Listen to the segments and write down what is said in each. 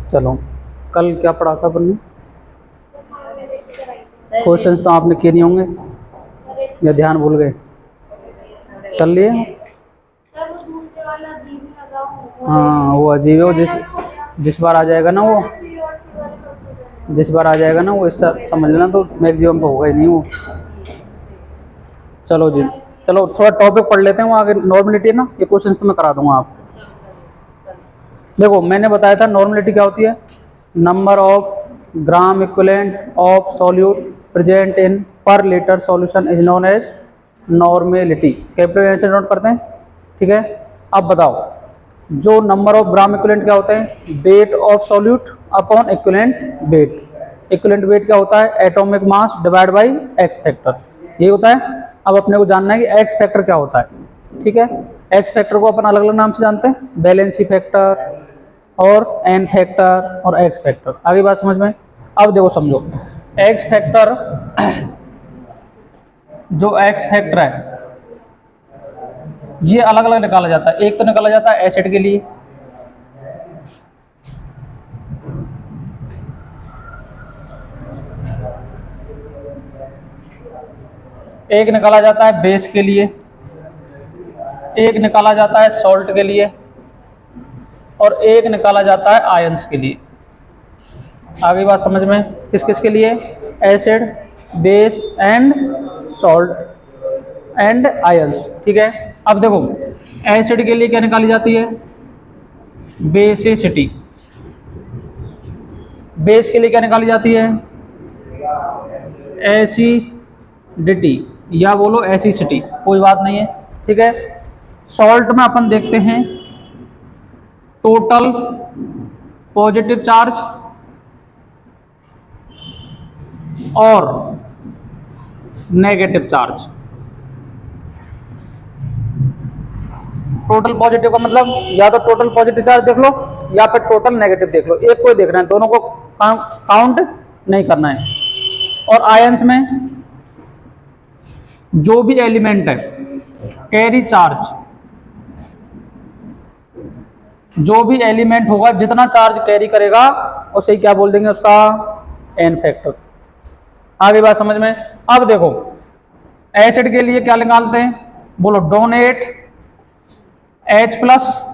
चलो, कल क्या पढ़ा था अपन ने? क्वेश्चंस तो आपने किए नहीं होंगे या ध्यान भूल गए? कर लिए? हाँ, वो अजीब है। वो जिस बार आ जाएगा ना, वो जिस बार आ जाएगा ना, वो इससे समझ लेना, तो मैक्सिमम तो होगा ही नहीं वो। चलो जी, चलो थोड़ा टॉपिक पढ़ लेते हैं, वो आगे नॉर्मलिटी है ना, ये क्वेश्चंस तो मैं करा दूंगा आप। देखो, मैंने बताया था नॉर्मलिटी क्या होती है। Number of gram equivalent of solute present in per litre solution is known as normality. Capital से नोट करते हैं, ठीक है। अब बताओ, जो नंबर ऑफ ग्राम इक्विवेलेंट क्या होते हैं? Weight of solute upon equivalent weight. Equivalent weight क्या होता है? Atomic mass divide by x factor, ये होता है। अब अपने को जानना है कि एक्स फैक्टर क्या होता है, ठीक है। एक्स फैक्टर को अपन अलग अलग नाम से जानते हैं, वैलेंसी फैक्टर और एन फैक्टर और एक्स फैक्टर। आगे बात समझ में? अब देखो समझो, एक्स फैक्टर, जो एक्स फैक्टर है ये अलग अलग निकाला जाता है। एक तो निकाला जाता है एसिड के लिए, एक निकाला जाता है बेस के लिए, एक निकाला जाता है सॉल्ट के लिए, और एक निकाला जाता है आयंस के लिए। आगे बात समझ में? किस किस के लिए? Acid, base and salt and ions, ठीक है। अब देखो, एसिड के लिए क्या निकाली जाती है? बेसिसिटी। बेस के लिए क्या निकाली जाती है? एसिडिटी, या बोलो एसिसिटी, कोई बात नहीं है, ठीक है। सॉल्ट में अपन देखते हैं टोटल पॉजिटिव चार्ज और नेगेटिव चार्ज। टोटल पॉजिटिव का मतलब या तो टोटल पॉजिटिव चार्ज देख लो या फिर टोटल नेगेटिव देख लो, एक को ही देखना है, दोनों को काउंट नहीं करना है। और आयंस में जो भी एलिमेंट है कैरी चार्ज, जो भी एलिमेंट होगा जितना चार्ज कैरी करेगा उसे क्या बोल देंगे? उसका एन फैक्टर। आगे बात समझ में? अब देखो, एसिड के लिए क्या निकालते हैं? बोलो डोनेट H प्लस,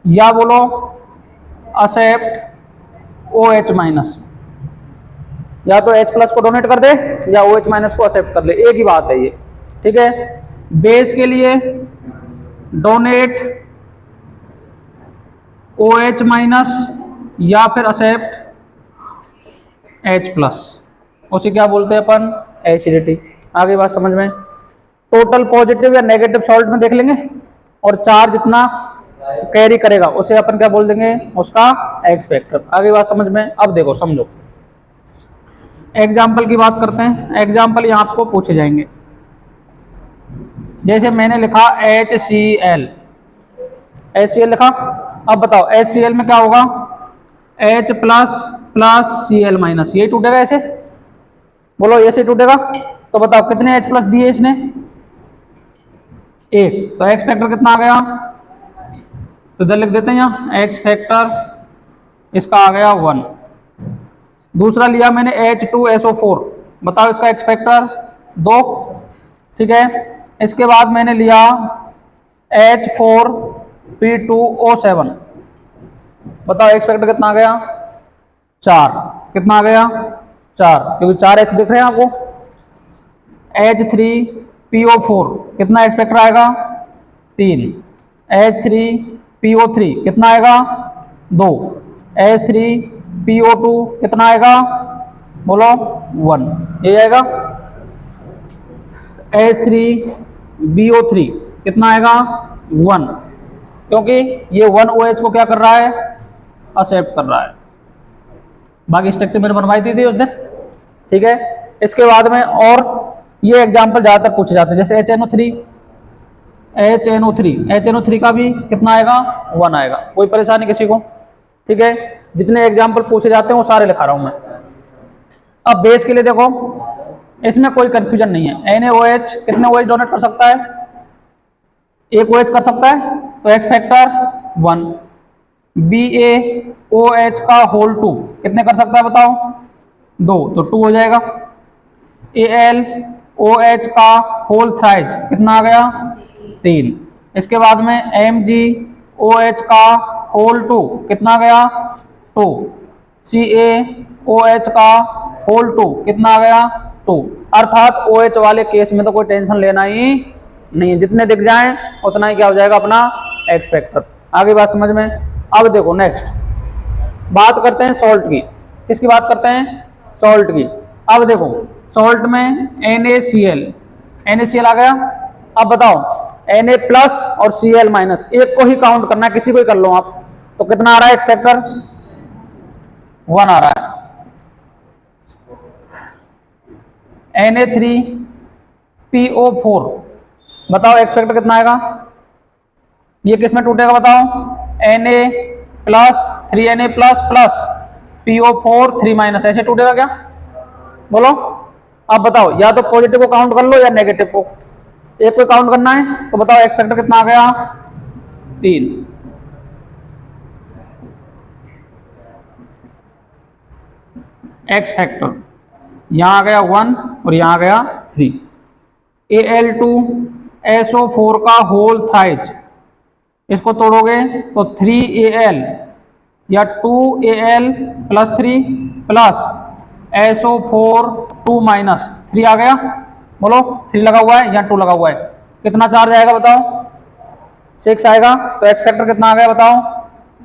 या बोलो एक्सेप्ट OH माइनस। या तो H प्लस को डोनेट कर दे या OH माइनस को एक्सेप्ट कर ले, एक ही बात है ये, ठीक है। बेस के लिए डोनेट OH माइनस या फिर एक्सेप्ट H प्लस, उसे क्या बोलते हैं अपन? एसिडिटी। आगे बात समझ में? टोटल पॉजिटिव या नेगेटिव सॉल्ट में देख लेंगे, और चार्ज जितना कैरी करेगा उसे अपन क्या बोल देंगे? उसका एक्स फैक्टर। आगे बात समझ में? अब देखो समझो, एग्जाम्पल की बात करते हैं। एग्जाम्पल यहाँ आपको पूछे जाएंगे, जैसे मैंने लिखा HCl, HCl लिखा। अब बताओ HCl में क्या होगा? H plus plus Cl minus, ये टूटेगा ऐसे, बोलो ऐसे टूटेगा। तो बताओ कितने H प्लस दिए इसने? एक। तो एक्स फैक्टर कितना आ गया? तो इधर लिख देते हैं यहाँ एक्स फैक्टर, इसका आ गया 1। दूसरा लिया मैंने H2SO4, बताओ इसका एक्स फैक्टर 2, ठीक है। इसके बाद मैंने लिया H4P2O7, बताओ एक्स फैक्टर कितना आ गया? 4। कितना आ गया? 4, क्योंकि 4 H दिख रहे हैं आपको। H3PO4 कितना एक्स फैक्टर आएगा? 3। H3PO3 कितना आएगा? 2। H3PO2 कितना आएगा? बोलो 1, ये आएगा। H3BO3 कितना आएगा? 1, क्योंकि ये 1 OH को क्या कर रहा है? एक्सेप्ट कर रहा है। बाकी स्ट्रक्चर मैंने बनवाई थी उस दिन, ठीक है। इसके बाद में और ये एग्जाम्पल ज़्यादातर पूछे जाते हैं, जैसे HNO3, HNO3 का भी कितना आएगा, 1 आएगा, कोई परेशानी किसी को, ठीक है। जितने एग्जाम्पल पूछे जाते हैं वो सारे लिखा रहा हूं मैं। अब बेस के लिए देखो, इसमें कोई कंफ्यूजन नहीं है। NaOH कितने OH डोनेट कर सकता है, एक OH कर सकता है, तो एक्स फैक्टर 1। BaOH का होल 2 कितने कर सकता है बताओ, 2, तो 2 हो जाएगा। AlOH का होल थ्राइज कितना आ गया, 3। इसके बाद में MgOH का होल 2 कितना आ गया, 2। CaOH का होल 2 कितना आ गया, 2। अर्थात OH वाले केस में तो कोई टेंशन लेना ही नहीं है, जितने दिख जाएं उतना ही क्या हो जाएगा अपना एक्स फैक्टर। आगे बात समझ में। अब देखो नेक्स्ट बात करते हैं सॉल्ट की। किसकी बात करते हैं, सॉल्ट की। अब देखो सॉल्ट में NaCl आ गया। अब बताओ Na प्लस और Cl माइनस, एक को ही काउंट करना है, किसी को ही कर लो आप, तो कितना आ रहा है एक्स फैक्टर, 1 आ रहा है। Na3PO4 बताओ एक्स फैक्टर कितना आएगा, ये किस में टूटेगा बताओ, Na plus 3Na plus plus PO4 3 minus, ऐसे टूटेगा क्या, बोलो। अब बताओ या तो पॉजिटिव को काउंट कर लो या नेगेटिव को, एक को काउंट करना है, तो बताओ एक्स फैक्टर कितना आ गया, 3। एक्स फैक्टर यहां आ गया 1 और यहां आ गया 3। Al2SO4 का होल थ्राइज, इसको तोड़ोगे तो 3Al या 2Al plus 3 plus SO4 2 minus 3 आ गया, बोलो 3 लगा हुआ है, यहाँ 2 लगा हुआ है, कितना चार्ज आएगा बताओ, 6 आएगा। तो एक्स फैक्टर कितना आ गया बताओ,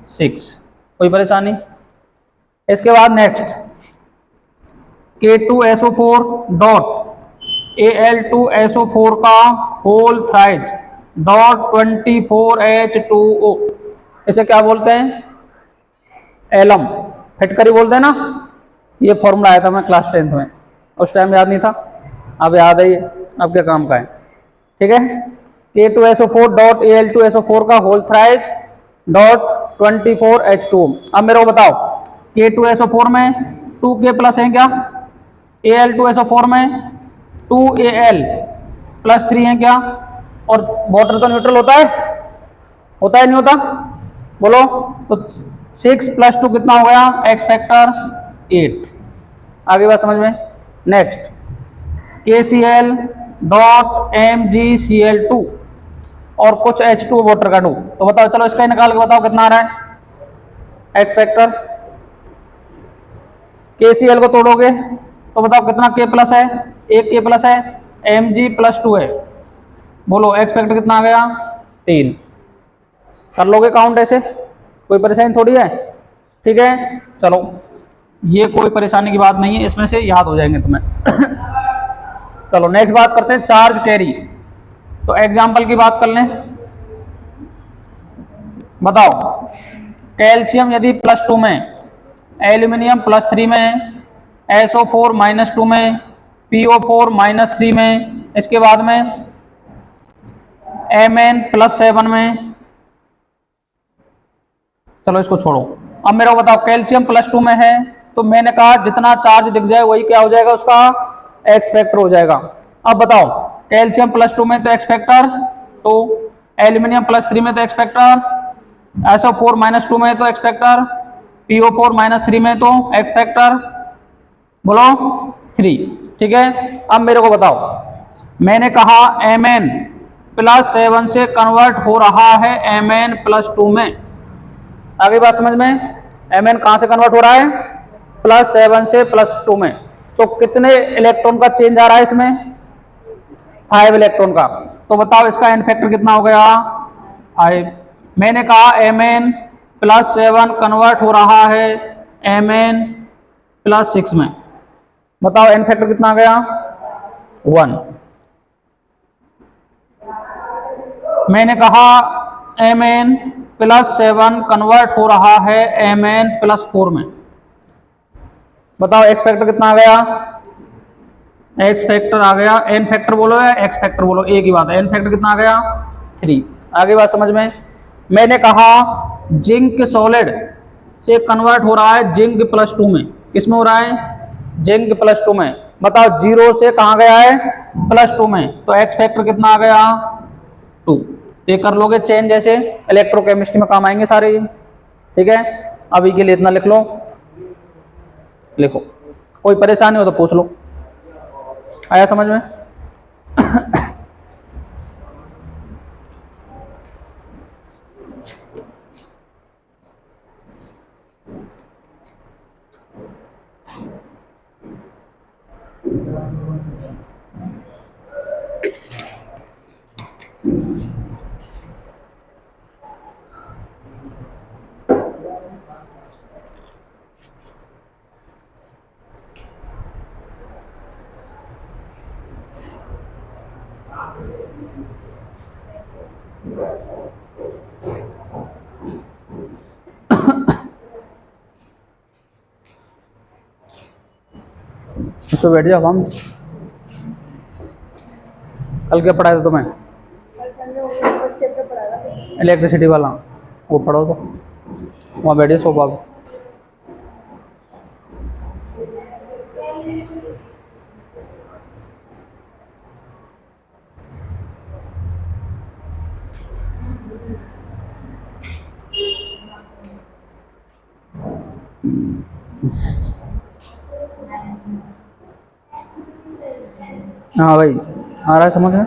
6। कोई परेशानी। इसके बाद नेक्स्ट K2SO4 डॉट Al2SO4 का होल थ्राइज डॉट 24H2O, इसे क्या बोलते हैं, एलम, फिटकरी बोलते हैं ना। ये फॉर्मूला आया था मैं क्लास 10th में, उस टाइम याद नहीं था, अब याद है, ये अब क्या काम का है, ठीक है। K2SO4 डॉट Al2SO4 का होल थ्राइज डॉट 24H2O। अब मेरे को बताओ K2SO4 में 2K प्लस है क्या, Al2SO4 में 2Al प्लस 3 है क्या, और वाटर तो न्यूट्रल होता है नहीं होता, बोलो। तो 6 प्लस 2 कितना हो गया, एक्स फैक्टर 8। आगे बात समझ में। नेक्स्ट KCl डॉट MgCl2 और कुछ H2 वाटर का 2, तो बताओ चलो इसका निकाल के बताओ कितना आ रहा है एक्स फैक्टर। KCl को तोड़ोगे तो बताओ कितना K प्लस है, एक K प्लस है, Mg प्लस 2 है, बोलो एक्स फैक्टर कितना आ गया, 3। कर लोगे काउंट ऐसे, कोई परेशानी थोड़ी है, ठीक है। चलो ये कोई परेशानी की बात नहीं है, इसमें से याद हो जाएंगे तुम्हें। चलो नेक्स्ट बात करते हैं चार्ज कैरी। तो एग्जाम्पल की बात कर लें, बताओ कैल्शियम यदि +2 में, एल्यूमिनियम +3 में, SO4 -2 में, PO4 -3 में, इसके बाद में Mn +7 में। चलो इसको छोड़ो, अब मेरे को बताओ कैल्शियम +2 में है, तो मैंने कहा जितना चार्ज दिख जाए वही क्या हो जाएगा, उसका एक्स फैक्टर हो जाएगा। अब बताओ कैल्शियम +2 में तो एक्स फैक्टर 2, एल्यूमिनियम +3 में तो एक्स फैक्टर, SO4 -2 में तो एक्स फैक्टर, PO4 -3 में तो एक्स फैक्टर, बोलो 3, ठीक है। अब मेरे को बताओ, मैंने कहा Mn +7 से कन्वर्ट हो रहा है Mn +2 में। आगे बात समझ में, Mn कहां से कन्वर्ट हो रहा है, +7 से +2 में, तो कितने इलेक्ट्रॉन का चेंज आ रहा है इसमें, 5 इलेक्ट्रॉन का। तो बताओ इसका एन फैक्टर कितना हो गया, 5। मैंने कहा Mn +7 कन्वर्ट हो रहा है Mn +6 में, बताओ एन फैक्टर कितना आ गया, 1। मैंने कहा Mn +7 कन्वर्ट हो रहा है Mn +4 में, बताओ एक्स फैक्टर कितना आ गया, एक्स फैक्टर आ गया, एन फैक्टर बोलो या एक्स फैक्टर बोलो एक ही बात है, एन फैक्टर कितना आ गया 3। आगे बात समझ में। मैंने कहा जिंक सॉलिड से कन्वर्ट हो रहा है जिंक प्लस 2 में, किसमें हो रहा है जिंक प्लस 2 में। बताओ जीरो से कहा गया है +2 में, तो एक्स फैक्टर कितना आ गया 2। ये कर लोगे चेंज, जैसे इलेक्ट्रोकेमिस्ट्री में काम आएंगे सारे ये, ठीक है। अभी के लिए इतना लिख लो, लिखो, कोई परेशानी हो तो पूछ लो। आया समझ में। उसमें बैठ जाओ, हम कल क्या पढ़ाया था तुम्हें, इलेक्ट्रिसिटी वाला, वो पढ़ो तो वहाँ बैठे सो बाबू। हाँ भाई आ रहा है समझ में।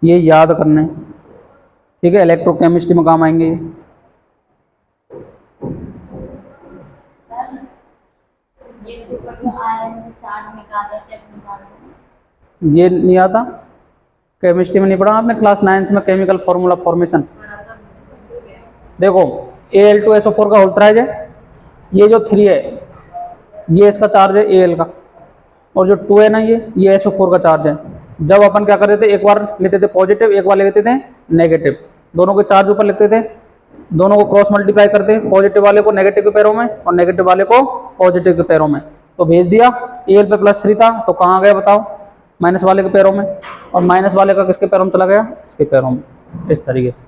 ये याद करने, ठीक है, इलेक्ट्रोकेमिस्ट्री में काम आएंगे ये नहीं आता, केमिस्ट्री में नहीं पढ़ा आपने क्लास 9th में केमिकल फॉर्मूला फॉर्मेशन। देखो Al2SO4 का होल्ट्राइज है, ये जो 3 है ये इसका चार्ज है Al का, और जो 2 है ना ये SO4 का चार्ज है। जब अपन क्या करते थे, एक बार लेते थे पॉजिटिव, एक बार लेते थे नेगेटिव, दोनों के चार्ज ऊपर लिखते थे, दोनों को क्रॉस मल्टीप्लाई करते, पॉजिटिव वाले को नेगेटिव के पैरों में और नेगेटिव वाले को पॉजिटिव के पैरों में, तो भेज दिया। Al पे +3 था तो कहाँ गया बताओ, माइनस वाले के पैरों में, और माइनस वाले का किसके पैरों में चला गया, इसके पैरों में, इस तरीके से।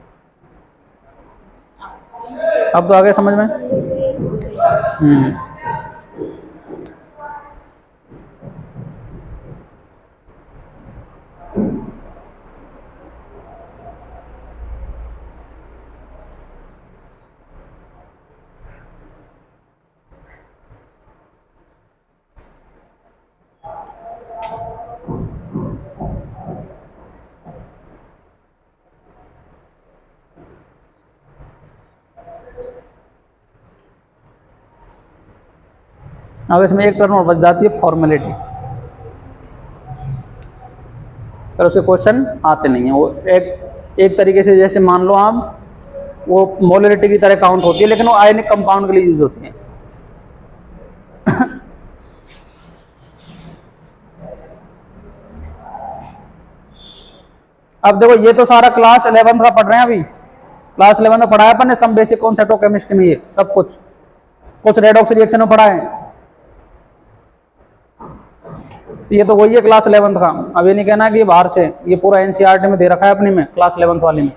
अब तो आ गया समझ में। अब इसमें एक टर्म और बच जाती है फॉर्मेलिटी, पर उसके क्वेश्चन आते नहीं है। वो एक तरीके से जैसे मान लो आप, वो मोलरिटी की तरह काउंट होती है, लेकिन वो आयनिक कंपाउंड के लिए यूज होती है। अब देखो ये तो सारा क्लास 11th का पढ़ रहे हैं, अभी क्लास 11th में पढ़ाया अपन ने some basic concept of chemistry में, ये सब कुछ कुछ रेडॉक्स रिएक्शन में पढ़ा है, ये तो वही है क्लास 11th का। अब ये नहीं कहना कि बाहर से, ये पूरा एनसीईआरटी में दे रखा है अपनी में, क्लास 11th वाली में।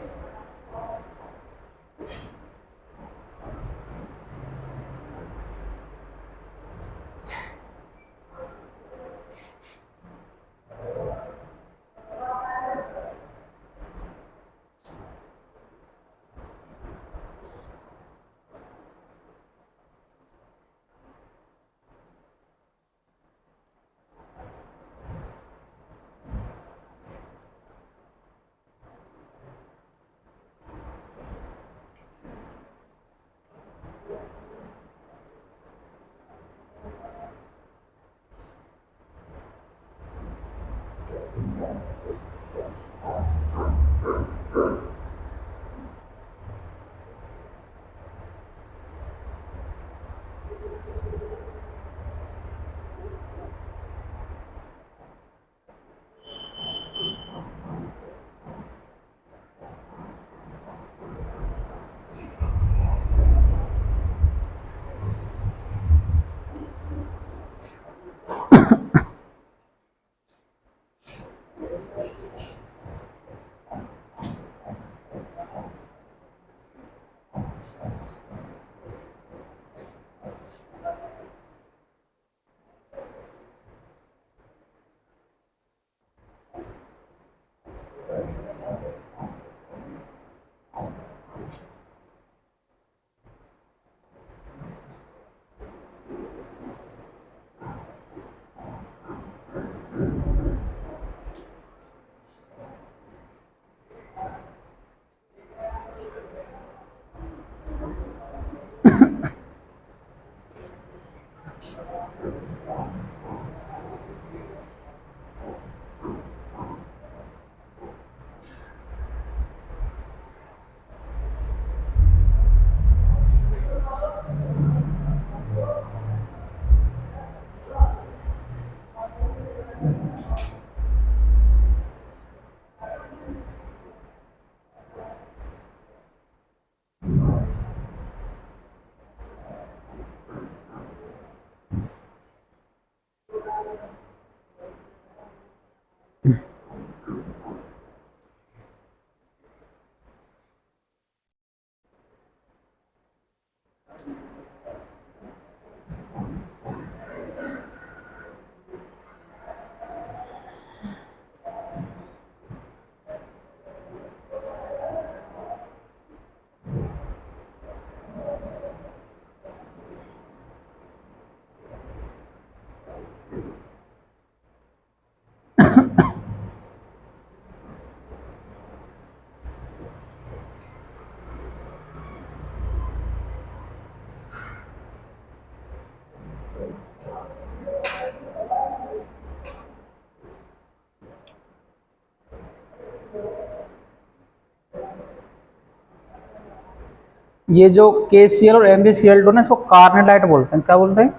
ये जो KCl और MgCl2 ना, इसको कार्नेलाइट बोलते हैं। क्या बोलते हैं?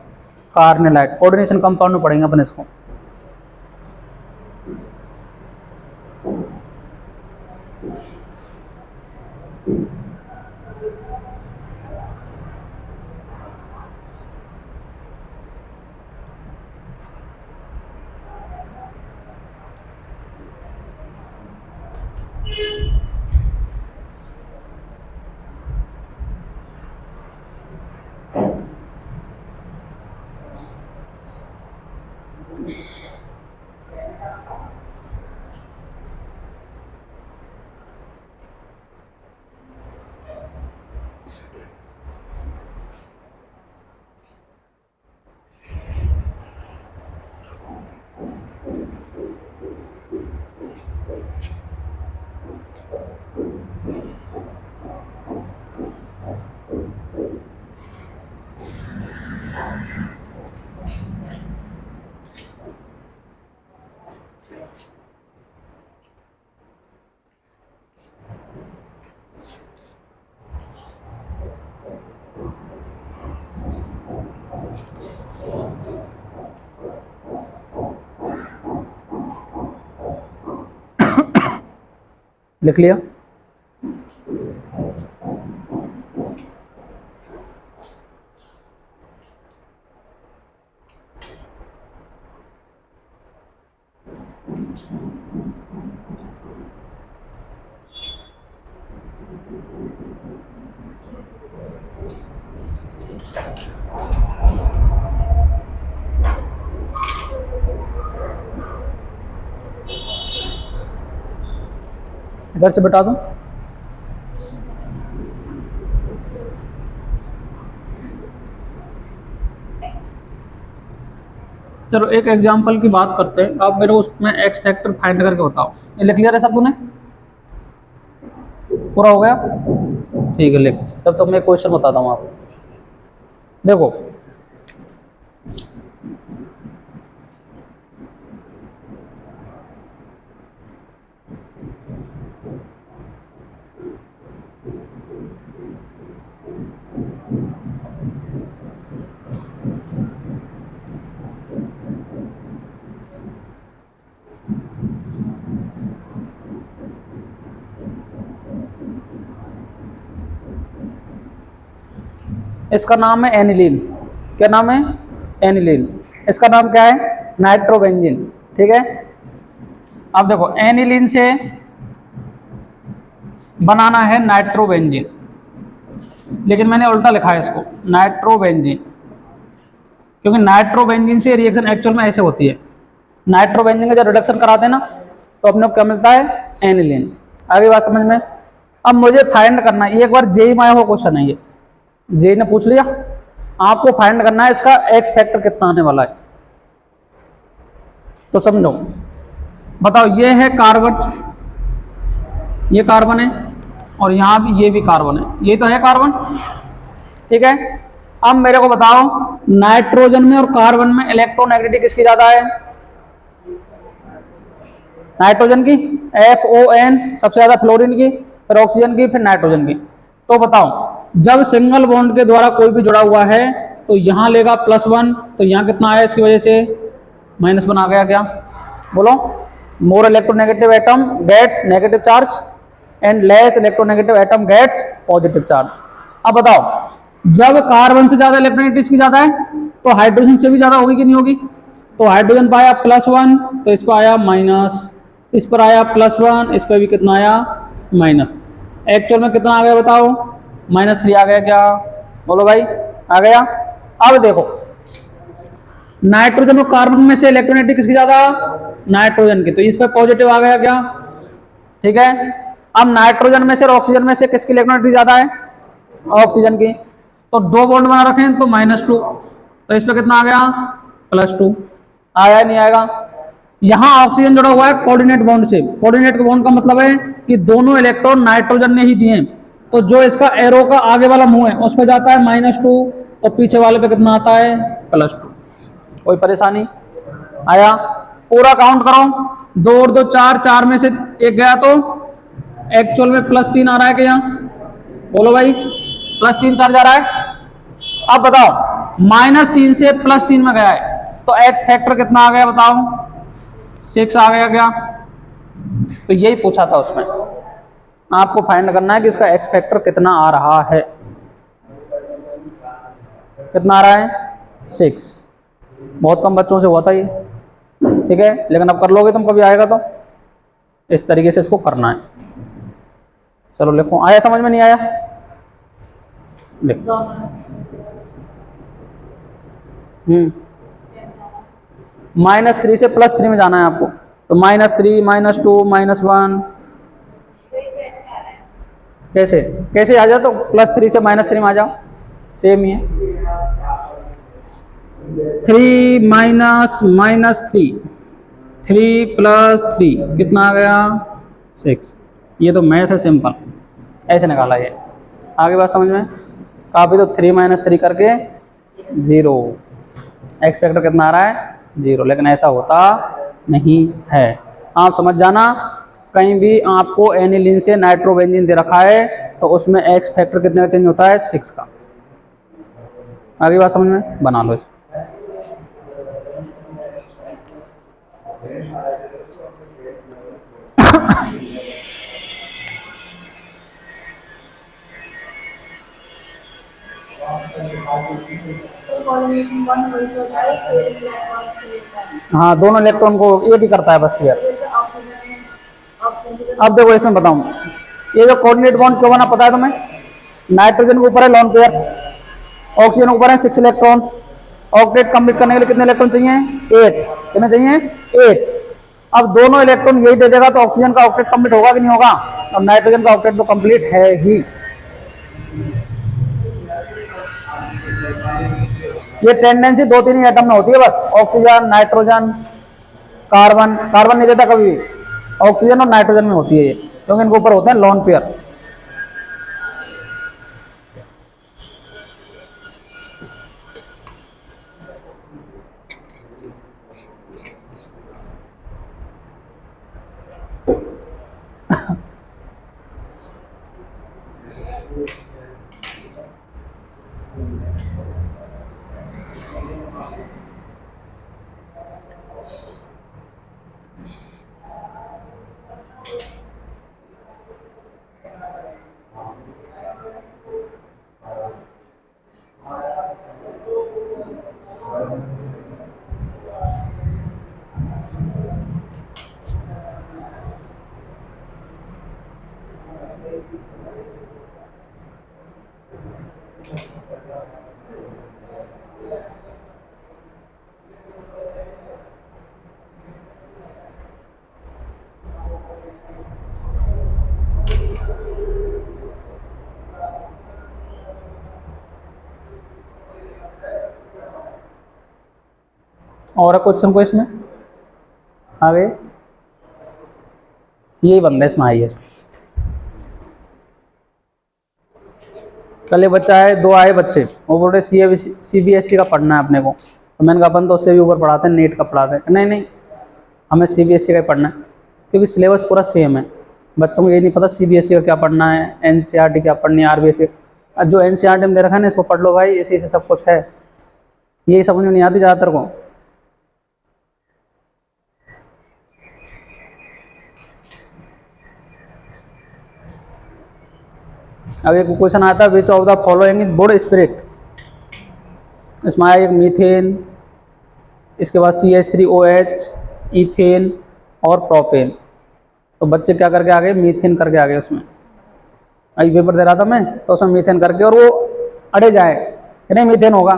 कार्नेलाइट। कोऑर्डिनेशन कंपाउंड में पढ़ेंगे अपन इसको। लिख लिया? इधर से बता दूं? चलो एक एग्जांपल की बात करते हैं। आप मेरे को उसमें एक्स फैक्टर फाइंड करके बताओ। ये लिख लिया है सब तूने? पूरा हो गया? ठीक है, लिख। तब तो मैं क्वेश्चन बताता हूँ आपको। देखो, इसका नाम है एनिलीन। क्या नाम है? एनिलीन। इसका नाम क्या है? नाइट्रोबेंजीन। ठीक है। अब देखो, एनिलीन से बनाना है नाइट्रोबेंजीन, लेकिन मैंने उल्टा लिखा है इसको, नाइट्रोबेंजीन, क्योंकि नाइट्रोबेंजीन से रिएक्शन एक्चुअल में ऐसे होती है। नाइट्रोबेंजीन का जब रिडक्शन कराते हैं ना, तो अपने को क्या मिलता है? एनिलीन। आगे बात समझ में? अब मुझे फाइंड करना है, एक बार जेई में आया हुआ क्वेश्चन है ये, जेई ने पूछ लिया। आपको फाइंड करना है इसका एक्स फैक्टर कितना आने वाला है। तो समझो, बताओ, ये है कार्बन, ये कार्बन है, और यहां भी ये भी कार्बन है। ये तो है कार्बन, ठीक है। अब मेरे को बताओ नाइट्रोजन में और कार्बन में इलेक्ट्रोनेगेटिविटी किसकी ज्यादा है? नाइट्रोजन की, FON सबसे ज्यादा, फ्लोरीन की, फिर ऑक्सीजन की, फिर नाइट्रोजन की। तो बताओ जब सिंगल बॉन्ड के द्वारा कोई भी जुड़ा हुआ है तो यहां लेगा +1, तो यहां कितना आया इसकी वजह से -1 आ गया क्या? बोलो। More electronegative atom gets negative charge and less electronegative atom gets positive charge. अब बताओ जब कार्बन से ज्यादा इलेक्ट्रोनेगेटिव इसकी ज्यादा है तो हाइड्रोजन से भी ज्यादा होगी कि नहीं होगी? तो हाइड्रोजन पर आया +1, तो इस पर आया माइनस, इस पर आया +1, इस पर भी कितना आया माइनस। एक्चुअल में कितना आ गया बताओ? -3 आ गया क्या? बोलो भाई, आ गया। अब देखो नाइट्रोजन और कार्बन में से इलेक्ट्रोनेगेटिव किसकी ज्यादा? नाइट्रोजन की, तो इस पर पॉजिटिव आ गया क्या? ठीक है। अब नाइट्रोजन में से और ऑक्सीजन में से किसकी इलेक्ट्रोनेगेटिव ज्यादा है? ऑक्सीजन की। तो 2 बॉन्ड बना रखे हैं तो -2, तो इस पर कितना आ गया? +2। आया नहीं आएगा? यहां ऑक्सीजन जुड़ा हुआ है कोऑर्डिनेट बॉन्ड से। कोऑर्डिनेट बॉन्ड का मतलब है कि दोनों इलेक्ट्रॉन नाइट्रोजन ने ही दिए, तो जो इसका एरो का आगे वाला मुंह है उस पर जाता है -2 और पीछे वाले पे कितना आता है? +2। कोई परेशानी? आया? पूरा काउंट करो, 2 और 2 4, 4 में से एक गया तो एक्चुअल में +3 आ रहा है कि यहाँ? बोलो भाई, +3 चार्ज आ रहा है। अब बताओ -3 से +3 में गया है तो एक्स फैक्टर कितना आ गया बताओ? 6 आ गया क्या? तो यही पूछा था उसमें, आपको फाइंड करना है कि इसका एक्स फैक्टर कितना आ रहा है। कितना आ रहा है? 6। बहुत कम बच्चों से हुआ था ये, ठीक है, लेकिन अब कर लोगे तुम, कभी आएगा तो इस तरीके से इसको करना है। चलो लिखो। आया समझ में? नहीं आया? लिखो। -3 से +3 में जाना है आपको, तो -3, -2, -1 कैसे कैसे आ जाओ? तो +3 से -3 में आ जाओ, सेम ही है। 3 -3, 3 + 3 कितना आ गया? 6। ये तो मैथ है सिंपल, ऐसे निकाला ये। आगे बात समझ में? काफी तो 3 - 3 करके 0, एक्स फैक्टर कितना आ रहा है? 0, लेकिन ऐसा होता नहीं है। आप समझ जाना, कहीं भी आपको एनिलीन से नाइट्रोबेंजीन दे रखा है तो उसमें एक्स फैक्टर कितने का चेंज होता है? 6 का। आगे बात समझ में? बना लो इसको। हाँ, दोनों इलेक्ट्रॉन को एक ही करता है बस शेयर। अब देखो इसमें बताऊं, ये जो कोऑर्डिनेट बॉन्ड क्यों बना पता है तुम्हें? नाइट्रोजन के ऊपर है लोन पेयर, ऑक्सीजन के ऊपर है 6 इलेक्ट्रॉन। ऑक्टेट कंप्लीट करने के लिए कितने इलेक्ट्रॉन चाहिए? 8। कितने चाहिए? 8। अब दोनों इलेक्ट्रॉन यही दे देगा तो ऑक्सीजन का ऑक्टेट कंप्लीट होगा कि नहीं होगा? और नाइट्रोजन का ऑक्टेट तो कंप्लीट है ही। ये टेंडेंसी 2-3 ही एटम में होती है बस, ऑक्सीजन, नाइट्रोजन, कार्बन। कार्बन नहीं देता कभी भी, ऑक्सीजन और नाइट्रोजन में होती है ये, क्योंकि इनके ऊपर होते हैं लोन पेयर। और क्वेश्चन को इसमें आगे यही बंदा इसमें आई है। कल एक बच्चा आए, 2 आए बच्चे, वो बोल रहे CBSE का पढ़ना है अपने को। तो मैंने कहा अपन तो उससे भी ऊपर पढ़ाते हैं, नेट का पढ़ाते हैं। नहीं नहीं, हमें CBSE का ही पढ़ना है, क्योंकि सिलेबस पूरा सेम है। बच्चों को ये नहीं पता CBSE का क्या पढ़ना है, NCERT क्या पढ़नी है, RBSE। अब जो NCERT में दे रखा है ना, इसको पढ़ लो भाई, इसी से सब कुछ है। यही समझ में नहीं आती ज़्यादातर को। अब एक क्वेश्चन आता है, which of the following would spirit. इसमें आया एक मीथेन, इसके बाद CH3OH, इथेन और प्रोपेन। तो बच्चे क्या करके आ गए, मीथेन करके आ गए उसमें। अभी पेपर दे रहा था मैं, तो उसमें मीथेन करके, और वो अड़े जाए कि नहीं मीथेन होगा।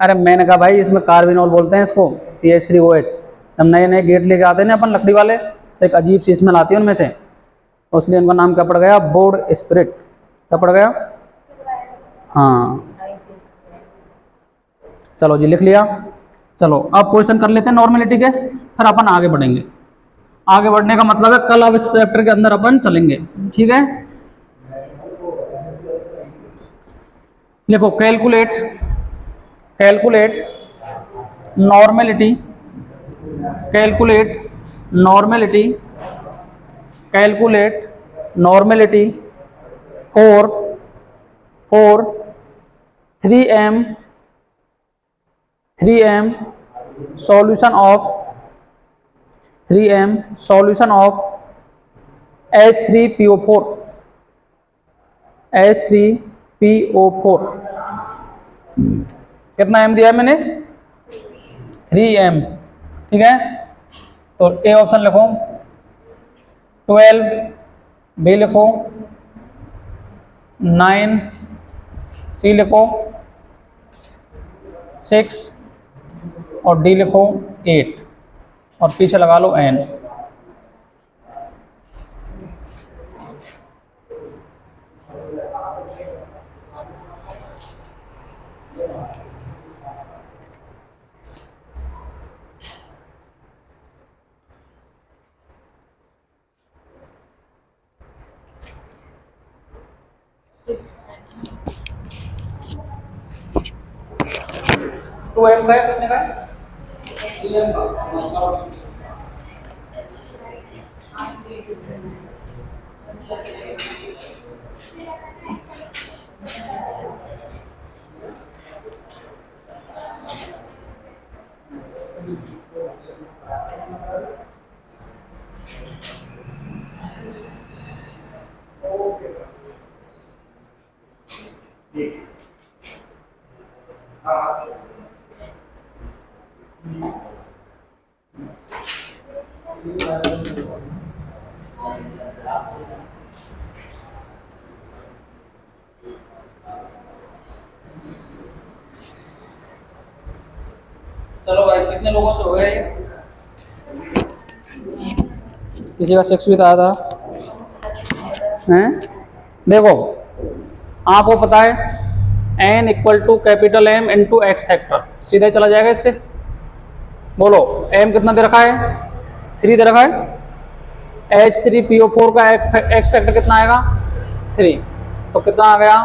अरे मैंने कहा भाई इसमें कार्बिनॉल बोलते हैं इसको, CH3OH। जब नए नए गेट लेके आते हैं ना अपन लकड़ी वाले, तो एक अजीब सी स्मेल आती है उनमें से, तो इसलिए उनका नाम क्या पड़ गया, बोर्ड स्पिरिट। क्या पड़ गया? हाँ, चलो जी लिख लिया। चलो अब क्वेश्चन कर लेते हैं नॉर्मेलिटी के, फिर अपन आगे बढ़ेंगे। आगे बढ़ने का मतलब है कल अब इस चैप्टर के अंदर अपन चलेंगे, ठीक है। देखो, calculate calculate normality, calculate normality, calculate normality for 3m solution of 3m solution of H3PO4 H3PO4। कितना m दिया है मैंने? 3m, ठीक है। तो ए ऑप्शन लिखो 12, बी लिखो 9, सी लिखो 6 और डी लिखो 8 और पीछे लगा लो n। तो m का कितने का है? m का चलो भाई, कितने लोगों से हो गया ये? किसी का 6 भी आया था हैं? देखो, आपको पता है n equal to capital M into x factor, सीधे चला जाएगा इससे। बोलो m कितना दे रखा है? 3 दे रखा है। H3PO4 का एक्स फैक्टर कितना आएगा? 3, तो कितना आ गया?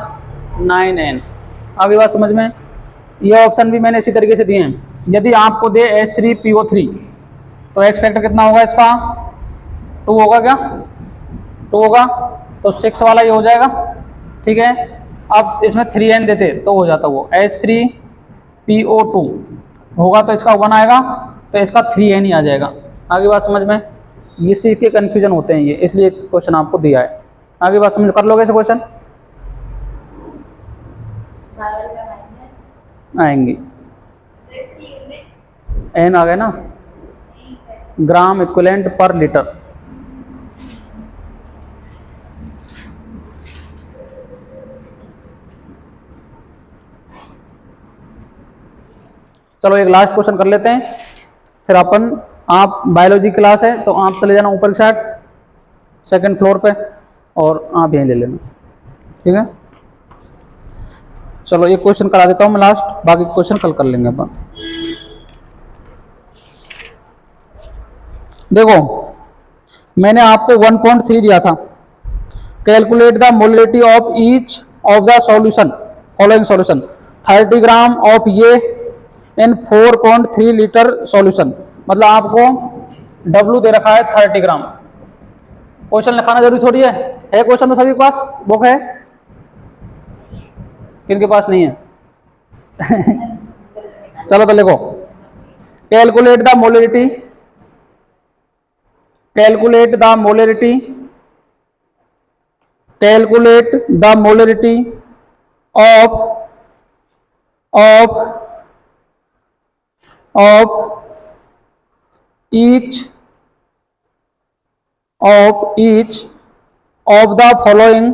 9n। अभी बात समझ में? ये ऑप्शन भी मैंने इसी तरीके से दिए हैं। यदि आपको दे H3PO3, तो एक्स फैक्टर कितना होगा इसका? 2 होगा क्या? 2 होगा, तो 6 वाला ये हो जाएगा, ठीक है। अब इसमें 3n देते तो हो जाता वो H3PO2 होगा, तो इसका 1 आएगा, तो इसका 3n ही आ जाएगा। आगे बात समझ में? इसी के कन्फ्यूजन होते हैं ये, इसलिए क्वेश्चन आपको दिया है। आगे बात समझ कर लोगे ऐसे क्वेश्चन आएंगे। n आ गए ना, ग्राम इक्विवेलेंट पर लीटर। चलो एक लास्ट क्वेश्चन कर लेते हैं, फिर अपन, आप बायोलॉजी क्लास है तो आप चले जाना ऊपर की साइड, सेकंड फ्लोर पे, और आप यहीं ले लेना, ठीक है। चलो एक क्वेश्चन करा देता हूँ मैं लास्ट, बाकी क्वेश्चन कल कर लेंगे अपन। देखो, मैंने आपको 1.3 दिया था, calculate the molality of each of the solution, following solution. 30 gram of ये इन 4.3 लीटर सॉल्यूशन, मतलब आपको W दे रखा है 30 ग्राम। क्वेश्चन लिखाना जरूरी थोड़ी है क्वेश्चन तो सभी के पास बुक है, किनके पास नहीं है? चलो तो लिखो, calculate the molarity, calculate the molarity, calculate the molarity of each of the following,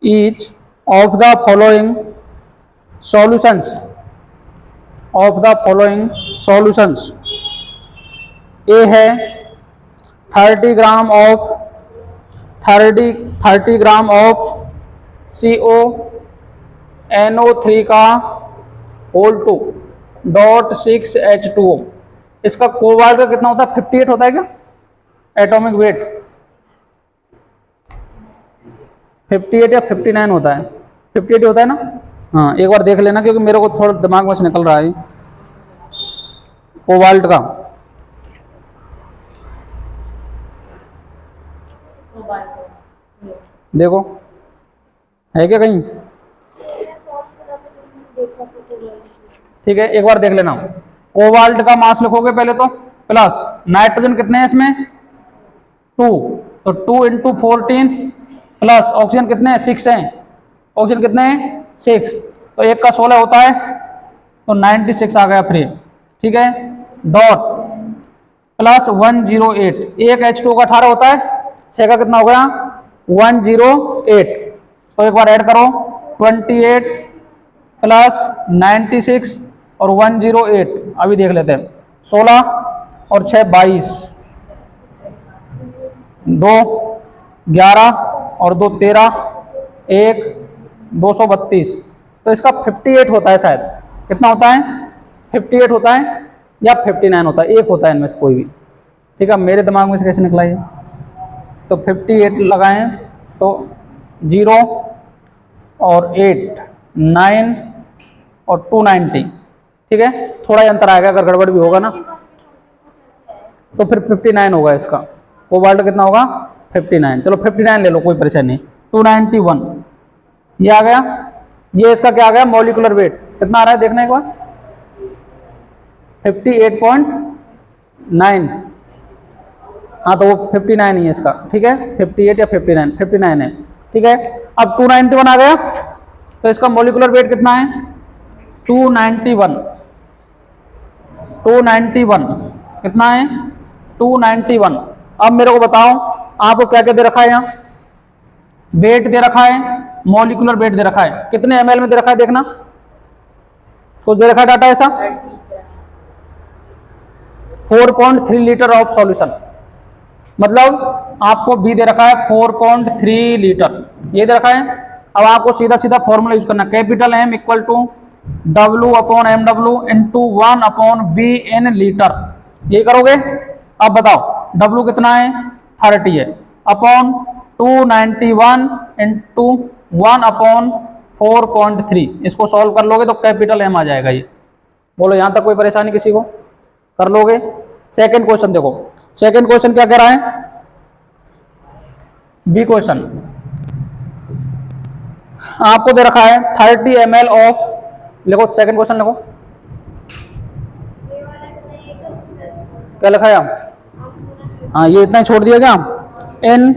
each of the following solutions, of the following solutions. A है 30 gram of 30 gram of CONO3 का होल 2 डॉट 6H2O। इसका cobalt का कितना होता है? 58 होता है क्या एटॉमिक वेट? 58 या 59 होता है? 58 होता है ना? हाँ, एक बार देख लेना क्योंकि मेरे को थोड़ा दिमाग में से निकल रहा है कोबाल्ट का। देखो है क्या कहीं? ठीक है, एक बार देख लेना। कोबाल्ट का मास लिखोगे पहले तो प्लस, नाइट्रोजन कितने हैं इसमें? 2, तो 2 इंटू 14 प्लस ऑक्सीजन कितने हैं? 6 हैं। ऑक्सीजन कितने हैं? 6, तो 1 का 16 होता है, तो 96 आ गया फ्री। ठीक है, डॉट प्लस 108, एक H2O का 18 होता है, 6 का कितना हो गया? 108, तो एक बार ऐड करो 28 प्लस 96 और 108, अभी देख लेते हैं। 16 और 6 22, 2 11 और 2 13, 1 232, तो इसका 58 होता है शायद। कितना होता है? 58 होता है या 59 होता है, एक होता है इनमें से कोई भी। ठीक है, मेरे दिमाग में से कैसे निकला ये? तो 58 लगाएं तो 0 और 8 9 और 290। ठीक है, थोड़ा ही अंतर आएगा, अगर गड़बड़ भी होगा ना तो फिर 59 होगा इसका। कोबाल्ट कितना होगा? 59। चलो 59 ले लो, कोई परेशानी नहीं। 291 ये आ गया। ये इसका क्या आ गया? मॉलिक्यूलर वेट कितना आ रहा है देखना एक बार, 58.9। हाँ, तो वो 59 ही है इसका। ठीक है, 58 या 59 है। ठीक है, अब 291 आ गया, तो इसका मॉलिक्यूलर वेट कितना है? 291 कितना है? 291। अब मेरे को बताओ, आपको क्या क्या दे रखा है? यहाँ वेट दे रखा है, मॉलिक्यूलर वेट दे रखा है, कितने ml में दे रखा है देखना, कुछ दे रखा है डाटा ऐसा? 4.3 लीटर ऑफ सॉल्यूशन, मतलब आपको बी दे रखा है 4.3 लीटर, ये दे रखा है। अब आपको सीधा सीधा फॉर्मूला यूज करना, capital M equal to W/MW into 1/B/N litre, ये करोगे। अब बताओ W कितना है? 30 है, अपॉन 291 इंटू 1/4.3, इसको सॉल्व कर लोगे तो कैपिटल M आ जाएगा ये। बोलो यहां तक कोई परेशानी किसी को? कर लोगे। सेकंड क्वेश्चन देखो, सेकंड क्वेश्चन क्या कह रहा है? बी क्वेश्चन आपको दे रखा है 30 ml ऑफ, लिखो सेकंड क्वेश्चन लिखो, क्या लिखा है? हाँ, ये इतना ही छोड़ दिया क्या? इन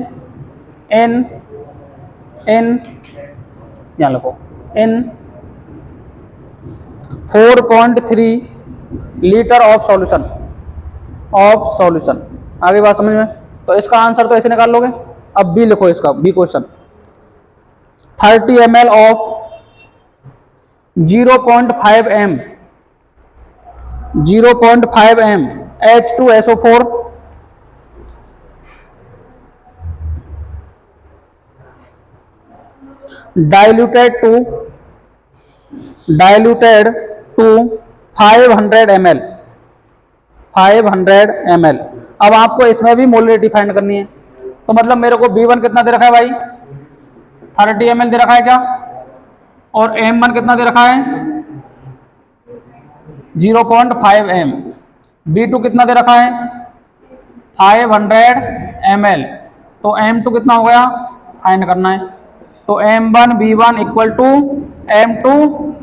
यहाँ लिखो इन 4.3 लीटर ऑफ सॉल्यूशन। आगे बात समझ में? तो इसका आंसर तो ऐसे निकाल लोगे। अब बी लिखो, इसका B question 30 ml of 0.5 m H2SO4 diluted to 500 ml। अब आपको इसमें भी मोलरिटी फाइंड करनी है, तो मतलब मेरे को B1 कितना दे रखा है भाई? 30 ml दे रखा है क्या, और M1 कितना दे रखा है 0.5 m, B2 कितना दे रखा है 500 ml, तो M2 कितना हो गया फाइंड करना है। तो M1 B1 equal to M2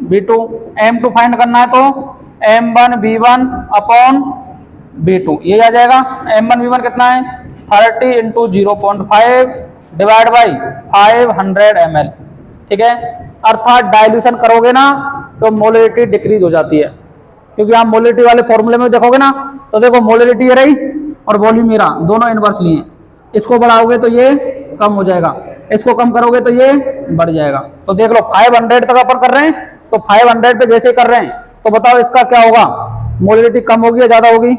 B2, M2 find करना है तो M1 B1 अपॉन B2 ये आ जाएगा। M1 B1 कितना है 30 इंटू 0.5 डिवाइड बाई 500 ml, ठीक है। अर्थात डाइल्यूशन करोगे ना तो मोलरिटी डिक्रीज हो जाती है, क्योंकि आप मोलरिटी वाले फॉर्मूले में देखोगे ना तो देखो मोलरिटी ये रही और वॉल्यूम मेरा दोनों इनवर्स लिए, इसको बढ़ाओगे तो ये कम हो जाएगा, इसको कम करोगे तो ये बढ़ जाएगा। तो देख लो 500 तक अपन कर रहे हैं, तो 500 पे जैसे कर रहे हैं तो बताओ इसका क्या होगा, मोलरिटी कम होगी या ज्यादा होगी,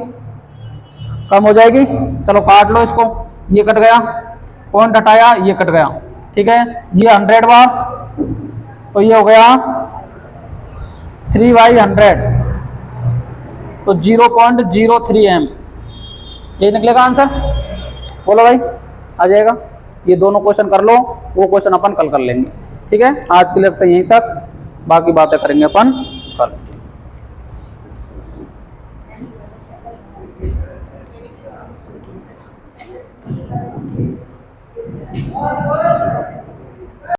कम हो जाएगी। चलो काट लो इसको, ये कट गया, पॉइंट हटाया, ये कट गया, ठीक है। ये 100 बार तो ये हो गया 3/100, तो 0.03 m, ये निकलेगा आंसर। बोलो भाई आ जाएगा। ये दोनों क्वेश्चन कर लो, वो क्वेश्चन अपन कल कर लेंगे, ठीक है। आज के लिए तो यहीं तक, बाकी बातें करेंगे अपन कल।